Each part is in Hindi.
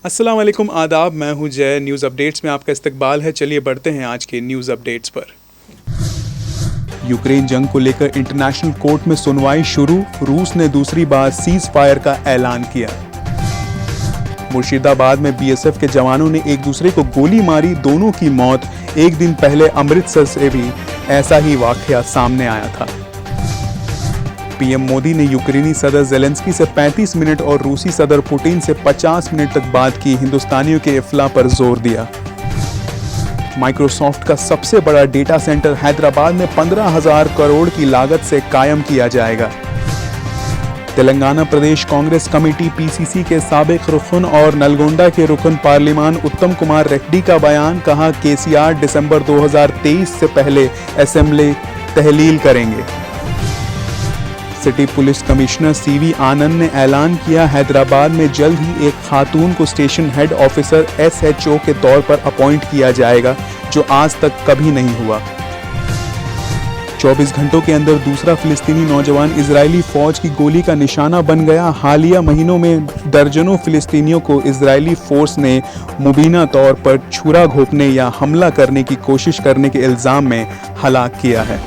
अस्सलाम वालेकुम, आदाब। मैं हूं जय। न्यूज़ अपडेट्स में आपका इस्तकबाल है। चलिए बढ़ते हैं आज के न्यूज़ अपडेट्स पर। यूक्रेन जंग को लेकर इंटरनेशनल कोर्ट में सुनवाई शुरू। रूस ने दूसरी बार सीज फायर का ऐलान किया। मुर्शिदाबाद में बीएसएफ के जवानों ने एक दूसरे को गोली मारी, दोनों की मौत। एक दिन पहले अमृतसर से भी ऐसा ही वाकया सामने आया था। पीएम मोदी ने यूक्रेनी सदर ज़ेलेंस्की से 35 मिनट और रूसी सदर पुतिन से 50 मिनट तक बात की। हिंदुस्तानियों के इफ्ला पर जोर दिया। माइक्रोसॉफ्ट का सबसे बड़ा डेटा सेंटर हैदराबाद में 15,000 करोड़ की लागत से कायम किया जाएगा। तेलंगाना प्रदेश कांग्रेस कमेटी पीसीसी के साबिक रुकन और नलगोंडा के रुकन पार्लिमान उत्तम कुमार रेड्डी का बयान। कहा, केसीआर दिसंबर 2023 से पहले असेंबली तहलील करेंगे। सिटी पुलिस कमिश्नर सीवी आनंद ने ऐलान किया, हैदराबाद में जल्द ही एक खातून को स्टेशन हेड ऑफिसर एसएचओ के तौर पर अपॉइंट किया जाएगा, जो आज तक कभी नहीं हुआ। 24 घंटों के अंदर दूसरा फिलिस्तीनी नौजवान इजरायली फौज की गोली का निशाना बन गया। हालिया महीनों में दर्जनों फिलिस्तीनियों को इजरायली फोर्स ने मुबीना तौर पर छुरा घोंपने या हमला करने की कोशिश करने के इल्जाम में हलाक किया है।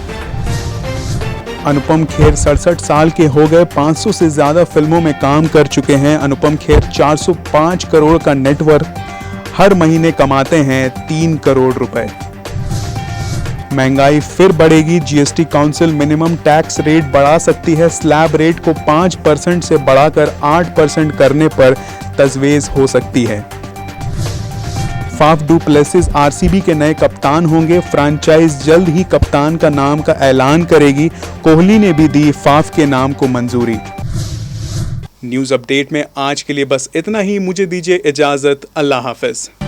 अनुपम खेर 67 साल के हो गए। 500 से ज्यादा फिल्मों में काम कर चुके हैं। अनुपम खेर 405 करोड़ का नेटवर्क, हर महीने कमाते हैं 3 करोड़ रुपए। महंगाई फिर बढ़ेगी। GST council minimum tax rate बढ़ा सकती है। स्लैब रेट को 5% से बढ़ाकर 8% करने पर तजवीज़ हो सकती है। फाफ डू प्लेसिस आरसीबी के नए कप्तान होंगे। फ्रेंचाइज जल्द ही कप्तान का नाम का ऐलान करेगी। कोहली ने भी दी फाफ के नाम को मंजूरी। न्यूज़ अपडेट में आज के लिए बस इतना ही। मुझे दीजिए इजाज़त। अल्लाह हाफ़िज़।